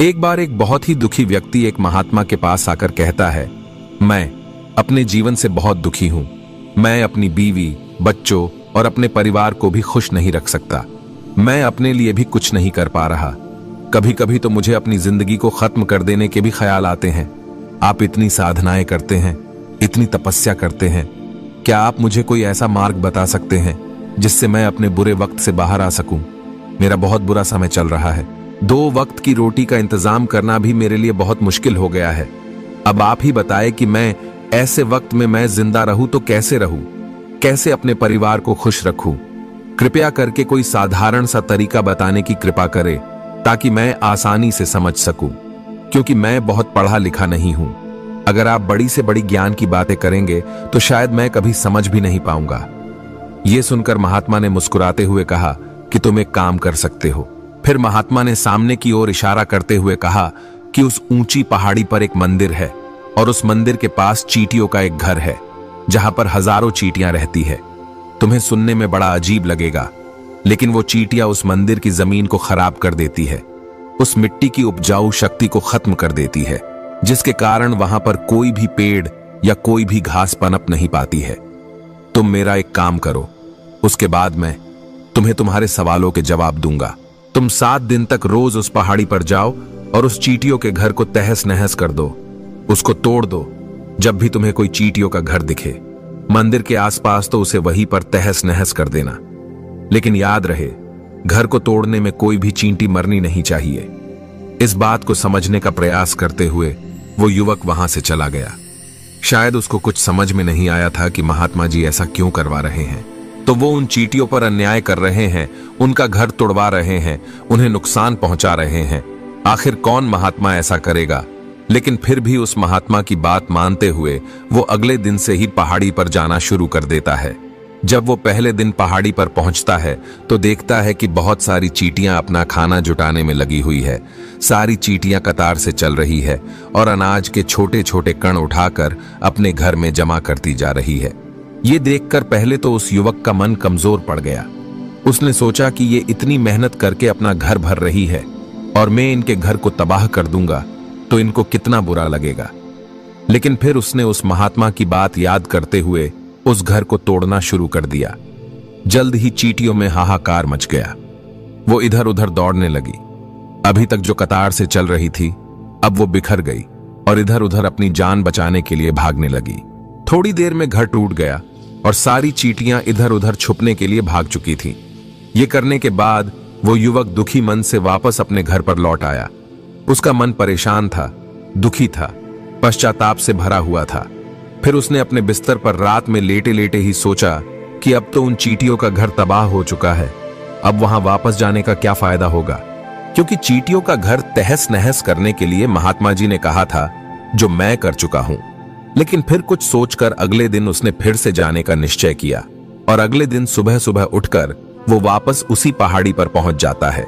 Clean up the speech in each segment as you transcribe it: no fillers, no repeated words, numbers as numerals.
एक बार एक बहुत ही दुखी व्यक्ति एक महात्मा के पास आकर कहता है, मैं अपने जीवन से बहुत दुखी हूं। मैं अपनी बीवी, बच्चों और अपने परिवार को भी खुश नहीं रख सकता। मैं अपने लिए भी कुछ नहीं कर पा रहा। कभी कभी तो मुझे अपनी जिंदगी को खत्म कर देने के भी ख्याल आते हैं। आप इतनी साधनाएं करते हैं, इतनी तपस्या करते हैं, क्या आप मुझे कोई ऐसा मार्ग बता सकते हैं जिससे मैं अपने बुरे वक्त से बाहर आ सकूं? मेरा बहुत बुरा समय चल रहा है। 2 वक्त की रोटी का इंतजाम करना भी मेरे लिए बहुत मुश्किल हो गया है। अब आप ही बताएं कि मैं ऐसे वक्त में मैं जिंदा रहूं तो कैसे रहूं? कैसे अपने परिवार को खुश रखूं? कृपया करके कोई साधारण सा तरीका बताने की कृपा करें ताकि मैं आसानी से समझ सकूं, क्योंकि मैं बहुत पढ़ा लिखा नहीं हूं। अगर आप बड़ी से बड़ी ज्ञान की बातें करेंगे तो शायद मैं कभी समझ भी नहीं पाऊंगा। यह सुनकर महात्मा ने मुस्कुराते हुए कहा कि तुम एक काम कर सकते हो। फिर महात्मा ने सामने की ओर इशारा करते हुए कहा कि उस ऊंची पहाड़ी पर एक मंदिर है और उस मंदिर के पास चींटियों का एक घर है जहां पर हजारों चींटियां रहती है। तुम्हें सुनने में बड़ा अजीब लगेगा, लेकिन वो चींटियां उस मंदिर की जमीन को खराब कर देती है, उस मिट्टी की उपजाऊ शक्ति को खत्म कर देती है, जिसके कारण वहां पर कोई भी पेड़ या कोई भी घास पनप नहीं पाती है। तुम मेरा एक काम करो, उसके बाद मैं तुम्हें तुम्हारे सवालों के जवाब दूंगा। तुम 7 दिन तक रोज उस पहाड़ी पर जाओ और उस चींटियों के घर को तहस नहस कर दो, उसको तोड़ दो। जब भी तुम्हें कोई चींटियों का घर दिखे मंदिर के आसपास तो उसे वहीं पर तहस नहस कर देना। लेकिन याद रहे, घर को तोड़ने में कोई भी चींटी मरनी नहीं चाहिए। इस बात को समझने का प्रयास करते हुए वो युवक वहां से चला गया। शायद उसको कुछ समझ में नहीं आया था कि महात्मा जी ऐसा क्यों करवा रहे हैं। तो वो उन चींटियों पर अन्याय कर रहे हैं, उनका घर तोड़वा रहे हैं, उन्हें नुकसान पहुंचा रहे हैं। आखिर कौन महात्मा ऐसा करेगा? लेकिन फिर भी उस महात्मा की बात मानते हुए वो अगले दिन से ही पहाड़ी पर जाना शुरू कर देता है। जब वो पहले दिन पहाड़ी पर पहुंचता है तो देखता है कि बहुत सारी चींटियां अपना खाना जुटाने में लगी हुई है। सारी चींटियां कतार से चल रही है और अनाज के छोटे छोटे कण उठाकर अपने घर में जमा करती जा रही है। ये देखकर पहले तो उस युवक का मन कमजोर पड़ गया। उसने सोचा कि ये इतनी मेहनत करके अपना घर भर रही है और मैं इनके घर को तबाह कर दूंगा तो इनको कितना बुरा लगेगा। लेकिन फिर उसने उस महात्मा की बात याद करते हुए उस घर को तोड़ना शुरू कर दिया। जल्द ही चींटियों में हाहाकार मच गया। वो इधर उधर दौड़ने लगी। अभी तक जो कतार से चल रही थी अब वो बिखर गई और इधर उधर अपनी जान बचाने के लिए भागने लगी। थोड़ी देर में घर टूट गया और सारी चींटियां इधर उधर छुपने के लिए भाग चुकी थीं। ये करने के बाद वो युवक दुखी मन से वापस अपने घर पर लौट आया। उसका मन परेशान था, दुखी था, पश्चाताप से भरा हुआ था। फिर उसने अपने बिस्तर पर रात में लेटे लेटे ही सोचा कि अब तो उन चींटियों का घर तबाह हो चुका है, अब वहां वापस जाने का क्या फायदा होगा, क्योंकि चींटियों का घर तहस नहस करने के लिए महात्मा जी ने कहा था, जो मैं कर चुका हूं। लेकिन फिर कुछ सोचकर अगले दिन उसने फिर से जाने का निश्चय किया और अगले दिन सुबह सुबह उठकर वो वापस उसी पहाड़ी पर पहुंच जाता है।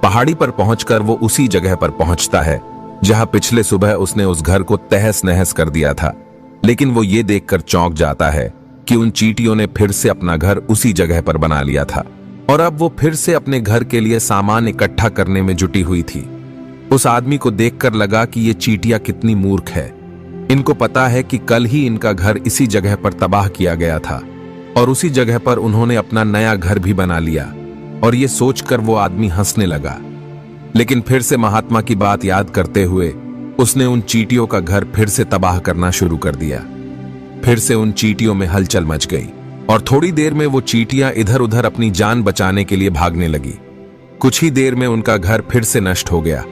पहाड़ी पर पहुंचकर वो उसी जगह पर पहुंचता है जहां पिछले सुबह उसने उस घर को तहस नहस कर दिया था। लेकिन वो ये देखकर चौंक जाता है कि उन चींटियों ने फिर से अपना घर उसी जगह पर बना लिया था और अब वो फिर से अपने घर के लिए सामान इकट्ठा करने में जुटी हुई थी। उस आदमी को देखकर लगा कि ये चींटियां कितनी मूर्ख है। इनको पता है कि कल ही इनका घर इसी जगह पर तबाह किया गया था और उसी जगह पर उन्होंने अपना नया घर भी बना लिया। और ये सोचकर वो आदमी हंसने लगा। लेकिन फिर से महात्मा की बात याद करते हुए उसने उन चींटियों का घर फिर से तबाह करना शुरू कर दिया। फिर से उन चींटियों में हलचल मच गई और थोड़ी देर में वो चींटियां इधर उधर अपनी जान बचाने के लिए भागने लगी। कुछ ही देर में उनका घर फिर से नष्ट हो गया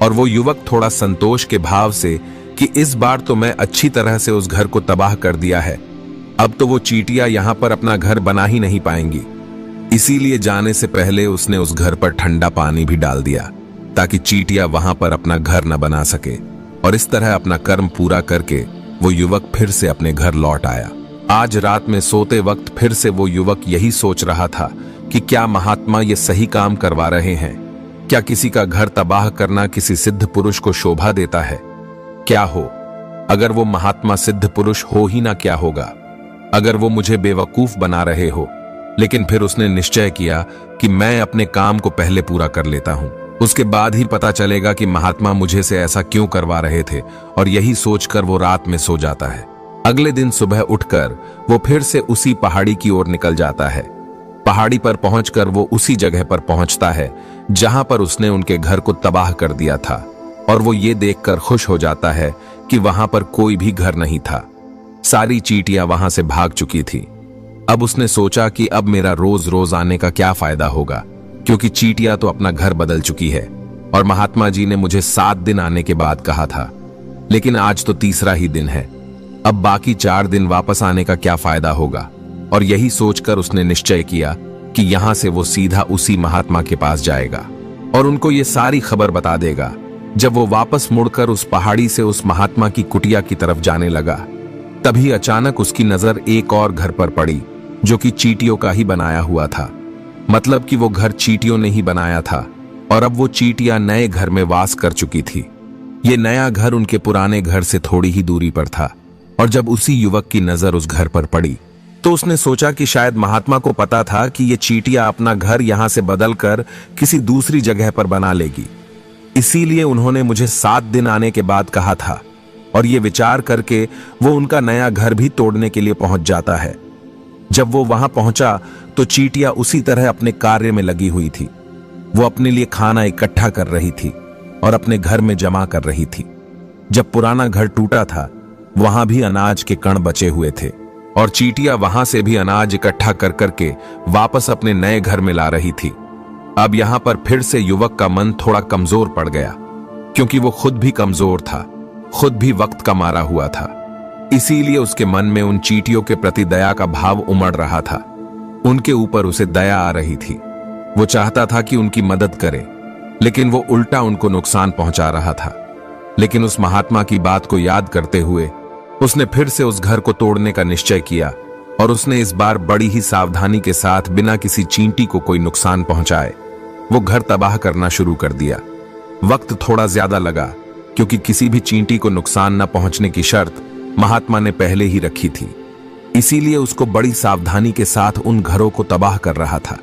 और वो युवक थोड़ा संतोष के भाव से कि इस बार तो मैं अच्छी तरह से उस घर को तबाह कर दिया है, अब तो वो चींटियां यहां पर अपना घर बना ही नहीं पाएंगी। इसीलिए जाने से पहले उसने उस घर पर ठंडा पानी भी डाल दिया ताकि चींटियां वहां पर अपना घर न बना सके। और इस तरह अपना कर्म पूरा करके वो युवक फिर से अपने घर लौट आया। आज रात में सोते वक्त फिर से वो युवक यही सोच रहा था कि क्या महात्मा ये सही काम करवा रहे हैं? क्या किसी का घर तबाह करना किसी सिद्ध पुरुष को शोभा देता है? क्या हो अगर वो महात्मा सिद्ध पुरुष हो ही ना, क्या होगा अगर वो मुझे बेवकूफ बना रहे हो? लेकिन फिर उसने निश्चय किया कि मैं अपने काम को पहले पूरा कर लेता हूं। उसके बाद ही पता चलेगा कि महात्मा मुझे से ऐसा क्यों करवा रहे थे, और यही सोचकर वो रात में सो जाता है। अगले दिन सुबह उठकर वो फिर से उसी पहाड़ी की ओर निकल जाता है। पहाड़ी पर पहुंचकर वो उसी जगह पर पहुंचता है जहां पर उसने उनके घर को तबाह कर दिया था, और वो ये देखकर खुश हो जाता है कि वहां पर कोई भी घर नहीं था। सारी चींटियां वहां से भाग चुकी थी। अब उसने सोचा कि अब मेरा रोज रोज आने का क्या फायदा होगा, क्योंकि चींटियां तो अपना घर बदल चुकी है, और महात्मा जी ने मुझे 7 दिन आने के बाद कहा था, लेकिन आज तो तीसरा ही दिन है। अब बाकी 4 दिन वापस आने का क्या फायदा होगा। और यही सोचकर उसने निश्चय किया कि यहां से वो सीधा उसी महात्मा के पास जाएगा और उनको ये सारी खबर बता देगा। जब वो वापस मुड़कर उस पहाड़ी से उस महात्मा की कुटिया की तरफ जाने लगा, तभी अचानक उसकी नजर एक और घर पर पड़ी, जो कि चींटियों का ही बनाया हुआ था। मतलब कि वो घर चींटियों ने ही बनाया था, और अब वो चींटियां नए घर में वास कर चुकी थी। ये नया घर उनके पुराने घर से थोड़ी ही दूरी पर था, और जब उसी युवक की नजर उस घर पर पड़ी तो उसने सोचा कि शायद महात्मा को पता था कि ये चींटियां अपना घर यहां से बदलकर किसी दूसरी जगह पर बना लेगी, इसीलिए उन्होंने मुझे 7 दिन आने के बाद कहा था। और ये विचार करके वो उनका नया घर भी तोड़ने के लिए पहुंच जाता है। जब वो वहां पहुंचा तो चींटियां उसी तरह अपने कार्य में लगी हुई थी। वो अपने लिए खाना इकट्ठा कर रही थी और अपने घर में जमा कर रही थी। जब पुराना घर टूटा था, वहां भी अनाज के कण बचे हुए थे, और चींटियां वहां से भी अनाज इकट्ठा कर करके वापस अपने नए घर में ला रही थी। अब यहां पर फिर से युवक का मन थोड़ा कमजोर पड़ गया, क्योंकि वो खुद भी कमजोर था, खुद भी वक्त का मारा हुआ था। इसीलिए उसके मन में उन चींटियों के प्रति दया का भाव उमड़ रहा था। उनके ऊपर उसे दया आ रही थी। वो चाहता था कि उनकी मदद करे, लेकिन वो उल्टा उनको नुकसान पहुंचा रहा था। लेकिन उस महात्मा की बात को याद करते हुए उसने फिर से उस घर को तोड़ने का निश्चय किया, और उसने इस बार बड़ी ही सावधानी के साथ बिना किसी चींटी को कोई नुकसान पहुंचाए वो घर तबाह करना शुरू कर दिया। वक्त थोड़ा ज्यादा लगा, क्योंकि किसी भी चींटी को नुकसान न पहुंचने की शर्त महात्मा ने पहले ही रखी थी। इसीलिए उसको बड़ी सावधानी के साथ उन घरों को तबाह कर रहा था।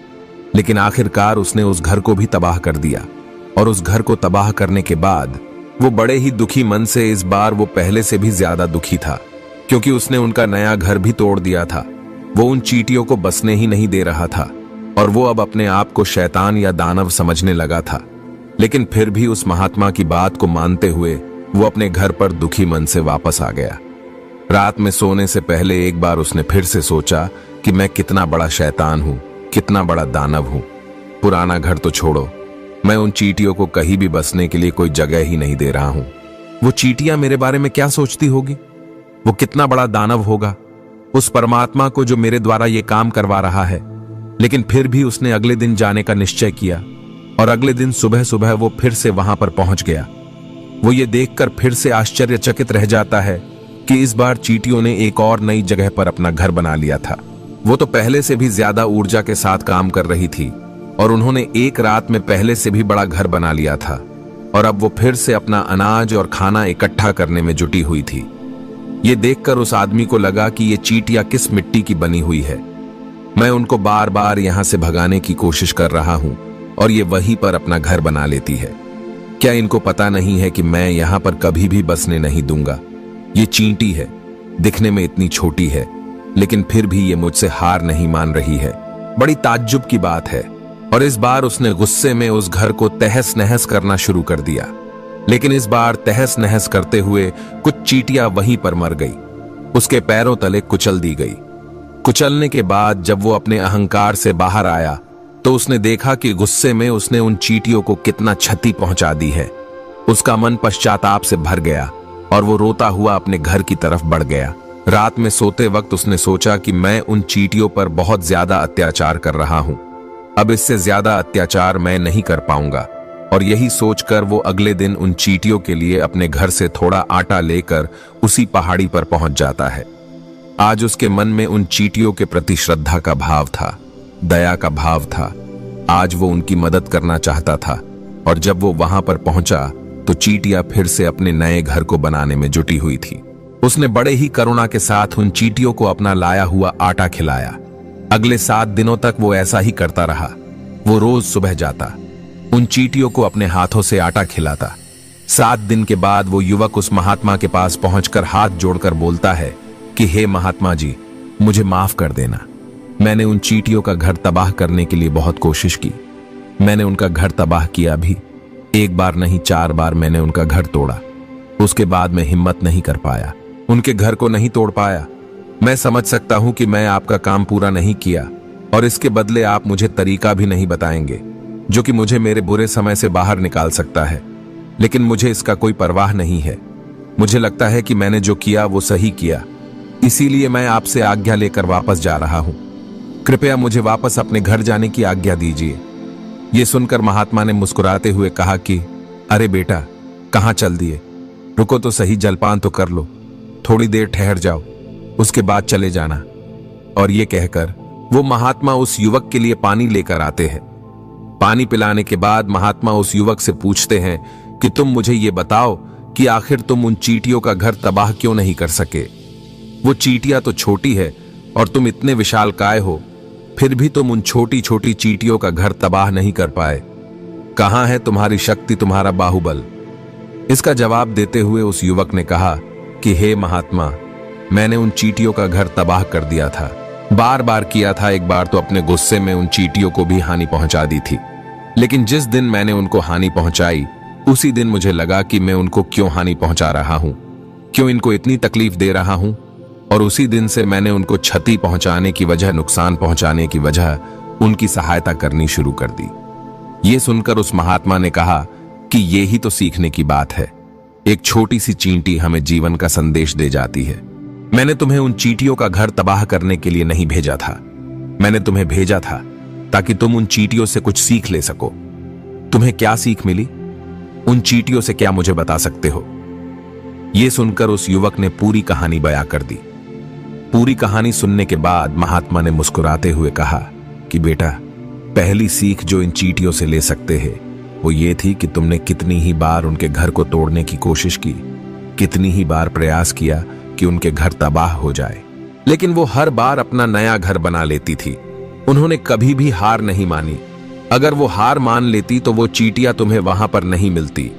लेकिन आखिरकार उसने उस घर को भी तबाह कर दिया, और उस घर को तबाह करने के बाद वो बड़े ही दुखी मन से, इस बार वो पहले से भी ज्यादा दुखी था, क्योंकि उसने उनका नया घर भी तोड़ दिया था। वो उन चींटियों को बसने ही नहीं दे रहा था, और वो अब अपने आप को शैतान या दानव समझने लगा था। लेकिन फिर भी उस महात्मा की बात को मानते हुए वो अपने घर पर दुखी मन से वापस आ गया। रात में सोने से पहले एक बार उसने फिर से सोचा कि मैं कितना बड़ा शैतान हूं, कितना बड़ा दानव हूं। पुराना घर तो छोड़ो, मैं उन चींटियों को कहीं भी बसने के लिए कोई जगह ही नहीं दे रहा हूं। वो चींटियां मेरे बारे में क्या सोचती होगी? वो कितना बड़ा दानव होगा उस परमात्मा को जो मेरे द्वारा ये काम करवा रहा है। लेकिन फिर भी उसने अगले दिन जाने का निश्चय किया, और अगले दिन सुबह सुबह वो फिर से वहां पर पहुंच गया। वो ये देखकर फिर से आश्चर्यचकित रह जाता है कि इस बार चींटियों ने एक और नई जगह पर अपना घर बना लिया था। वो तो पहले से भी ज्यादा ऊर्जा के साथ काम कर रही थी, और उन्होंने एक रात में पहले से भी बड़ा घर बना लिया था, और अब वो फिर से अपना अनाज और खाना इकट्ठा करने में जुटी हुई थी। ये देखकर उस आदमी को लगा कि ये चींटियां किस मिट्टी की बनी हुई है। मैं उनको बार बार यहां से भगाने की कोशिश कर रहा हूं, और ये वहीं पर अपना घर बना लेती है। क्या इनको पता नहीं है कि मैं यहां पर कभी भी बसने नहीं दूंगा? ये चींटी है, दिखने में इतनी छोटी है, लेकिन फिर भी ये मुझसे हार नहीं मान रही है। बड़ी ताज्जुब की बात है। और इस बार उसने गुस्से में उस घर को तहस नहस करना शुरू कर दिया। लेकिन इस बार तहस नहस करते हुए कुछ चींटियां वहीं पर मर गई, उसके पैरों तले कुचल दी गई। कुचलने के बाद जब वो अपने अहंकार से बाहर आया तो उसने देखा कि गुस्से में उसने उन चींटियों को कितना क्षति पहुंचा दी है। उसका मन पश्चाताप से भर गया, और वो रोता हुआ अपने घर की तरफ बढ़ गया। रात में सोते वक्त उसने सोचा कि मैं उन चींटियों पर बहुत ज्यादा अत्याचार कर रहा हूं, अब इससे ज्यादा अत्याचार मैं नहीं कर पाऊंगा। और यही सोचकर वो अगले दिन उन चींटियों के लिए अपने घर से थोड़ा आटा लेकर उसी पहाड़ी पर पहुंच जाता है। आज उसके मन में उन चींटियों के प्रति श्रद्धा का भाव था, दया का भाव था। आज वो उनकी मदद करना चाहता था, और जब वो वहां पर पहुंचा तो चींटियां फिर से अपने नए घर को बनाने में जुटी हुई थी। उसने बड़े ही करुणा के साथ उन चींटियों को अपना लाया हुआ आटा खिलाया। अगले 7 दिनों तक वो ऐसा ही करता रहा। वो रोज सुबह जाता, उन चींटियों को अपने हाथों से आटा खिलाता। 7 दिन के बाद वो युवक उस महात्मा के पास पहुंचकर हाथ जोड़कर बोलता है कि हे महात्मा जी, मुझे माफ कर देना। मैंने उन चींटियों का घर तबाह करने के लिए बहुत कोशिश की। मैंने उनका घर तबाह किया भी। 1 बार नहीं 4 बार मैंने उनका घर तोड़ा। उसके बाद मैं हिम्मत नहीं कर पाया, उनके घर को नहीं तोड़ पाया। मैं समझ सकता हूं कि मैं आपका काम पूरा नहीं किया और इसके बदले आप मुझे तरीका भी नहीं बताएंगे जो कि मुझे मेरे बुरे समय से बाहर निकाल सकता है, लेकिन मुझे इसका कोई परवाह नहीं है। मुझे लगता है कि मैंने जो किया वो सही किया, इसीलिए मैं आपसे आज्ञा लेकर वापस जा रहा हूं। कृपया मुझे वापस अपने घर जाने की आज्ञा दीजिए। यह सुनकर महात्मा ने मुस्कुराते हुए कहा कि अरे बेटा, कहां चल दिए? रुको तो सही, जलपान तो कर लो, थोड़ी देर ठहर जाओ, उसके बाद चले जाना। और ये कहकर वो महात्मा उस युवक के लिए पानी लेकर आते हैं। पानी पिलाने के बाद महात्मा उस युवक से पूछते हैं कि तुम मुझे ये बताओ कि आखिर तुम उन चींटियों का घर तबाह क्यों नहीं कर सके? वो चींटियां तो छोटी है और तुम इतने विशालकाय हो, फिर भी तुम उन छोटी छोटी चींटियों का घर तबाह नहीं कर पाए। कहां है तुम्हारी शक्ति, तुम्हारा बाहुबल? इसका जवाब देते हुए उस युवक ने कहा कि हे महात्मा, मैंने उन चींटियों का घर तबाह कर दिया था, बार बार किया था। एक बार तो अपने गुस्से में उन चींटियों को भी हानि पहुंचा दी थी, लेकिन जिस दिन मैंने उनको हानि पहुंचाई उसी दिन मुझे लगा कि मैं उनको क्यों हानि पहुंचा रहा हूं, क्यों इनको इतनी तकलीफ दे रहा हूं, और उसी दिन से मैंने उनको क्षति पहुंचाने की वजह, नुकसान पहुंचाने की वजह उनकी सहायता करनी शुरू कर दी। ये सुनकर उस महात्मा ने कहा कि ये ही तो सीखने की बात है। एक छोटी सी चींटी हमें जीवन का संदेश दे जाती है। मैंने तुम्हें उन चींटियों का घर तबाह करने के लिए नहीं भेजा था, मैंने तुम्हें भेजा था ताकि तुम उन चींटियों से कुछ सीख ले सको। तुम्हें क्या सीख मिली? उन चींटियों से क्या मुझे बता सकते हो? यह सुनकर उस युवक ने पूरी कहानी बयां कर दी। पूरी कहानी सुनने के बाद महात्मा ने मुस्कुराते हुए कहा कि बेटा, पहली सीख जो इन चींटियों से ले सकते हैं वो ये थी कि तुमने कितनी ही बार उनके घर को तोड़ने की कोशिश की, कितनी ही बार प्रयास किया कि उनके घर तबाह हो जाए, लेकिन वो हर बार अपना नया घर बना लेती थी। उन्होंने कभी भी हार नहीं मानी। अगर वो हार मान लेती तो वो चींटियां तुम्हें वहां पर नहीं मिलती।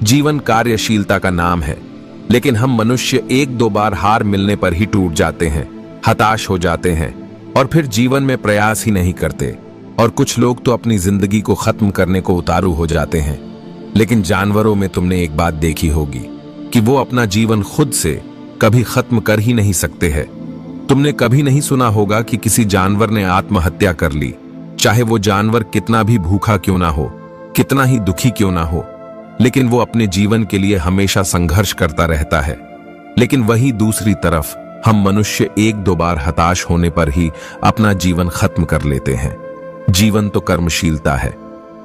जीवन कार्यशीलता का नाम है, लेकिन हम मनुष्य 1-2 बार हार मिलने पर ही टूट जाते हैं, हताश हो जाते हैं और फिर जीवन में प्रयास ही नहीं करते। और कुछ लोग तो अपनी जिंदगी को खत्म करने को उतारू हो जाते हैं। लेकिन जानवरों में तुमने एक बात देखी होगी कि वो अपना जीवन खुद से कभी खत्म कर ही नहीं सकते हैं। तुमने कभी नहीं सुना होगा कि किसी जानवर ने आत्महत्या कर ली, चाहे वो जानवर कितना भी भूखा क्यों ना हो, कितना ही दुखी क्यों ना हो, लेकिन वो अपने जीवन के लिए हमेशा संघर्ष करता रहता है। लेकिन वही दूसरी तरफ हम मनुष्य 1-2 बार हताश होने पर ही अपना जीवन खत्म कर लेते हैं। जीवन तो कर्मशीलता है,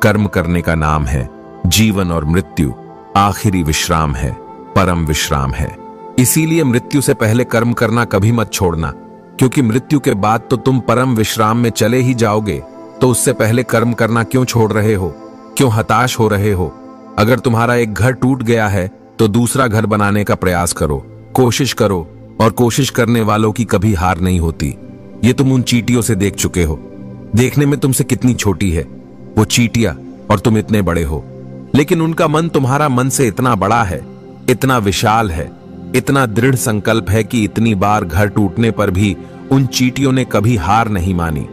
कर्म करने का नाम है। जीवन और मृत्यु आखिरी विश्राम है, परम विश्राम है। इसीलिए मृत्यु से पहले कर्म करना कभी मत छोड़ना, क्योंकि मृत्यु के बाद तो तुम परम विश्राम में चले ही जाओगे। तो उससे पहले कर्म करना क्यों छोड़ रहे हो? क्यों हताश हो रहे हो? अगर तुम्हारा एक घर टूट गया है तो दूसरा घर बनाने का प्रयास करो, कोशिश करो, और कोशिश करने वालों की कभी हार नहीं होती। ये तुम उन चींटियों से देख चुके हो। देखने में तुमसे कितनी छोटी है वो चींटियां और तुम इतने बड़े हो, लेकिन उनका मन तुम्हारा मन से इतना बड़ा है, इतना विशाल है, इतना दृढ़ संकल्प है कि इतनी बार घर टूटने पर भी उन चींटियों ने कभी हार नहीं मानी।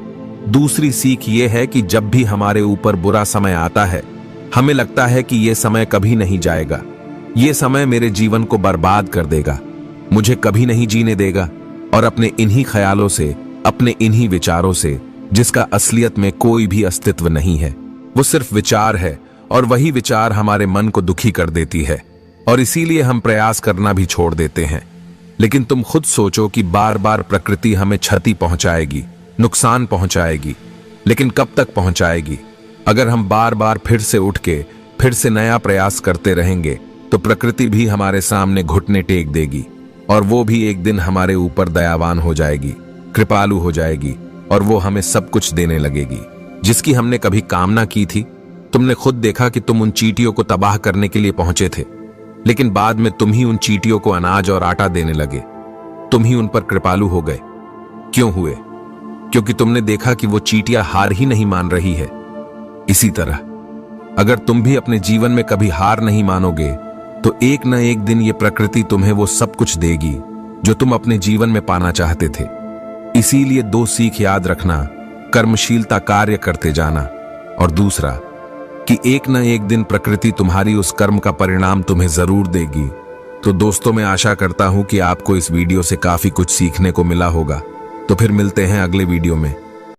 दूसरी सीख ये है कि जब भी हमारे ऊपर बुरा समय आता है, हमें लगता है कि यह समय कभी नहीं जाएगा, यह समय मेरे जीवन को बर्बाद कर देगा, मुझे कभी नहीं जीने देगा। और अपने इन्हीं ख्यालों से, अपने इन्हीं विचारों से, जिसका असलियत में कोई भी अस्तित्व नहीं है, वो सिर्फ विचार है, और वही विचार हमारे मन को दुखी कर देती है और इसीलिए हम प्रयास करना भी छोड़ देते हैं। लेकिन तुम खुद सोचो कि बार बार प्रकृति हमें क्षति पहुंचाएगी, नुकसान पहुंचाएगी, लेकिन कब तक पहुंचाएगी? अगर हम बार बार फिर से उठ के फिर से नया प्रयास करते रहेंगे तो प्रकृति भी हमारे सामने घुटने टेक देगी और वो भी एक दिन हमारे ऊपर दयावान हो जाएगी, कृपालु हो जाएगी और वो हमें सब कुछ देने लगेगी जिसकी हमने कभी कामना की थी। तुमने खुद देखा कि तुम उन चींटियों को तबाह करने के लिए पहुंचे थे, लेकिन बाद में तुम ही उन चींटियों को अनाज और आटा देने लगे, तुम ही उन पर कृपालु हो गए। क्यों हुए? क्योंकि तुमने देखा कि वो चींटियां हार ही नहीं मान रही है। इसी तरह अगर तुम भी अपने जीवन में कभी हार नहीं मानोगे तो एक न एक दिन ये प्रकृति तुम्हें वो सब कुछ देगी जो तुम अपने जीवन में पाना चाहते थे। इसीलिए 2 सीख याद रखना, कर्मशीलता कार्य करते जाना, और दूसरा कि एक न एक दिन प्रकृति तुम्हारी उस कर्म का परिणाम तुम्हें जरूर देगी। तो दोस्तों, मैं आशा करता हूं कि आपको इस वीडियो से काफी कुछ सीखने को मिला होगा। तो फिर मिलते हैं अगले वीडियो में।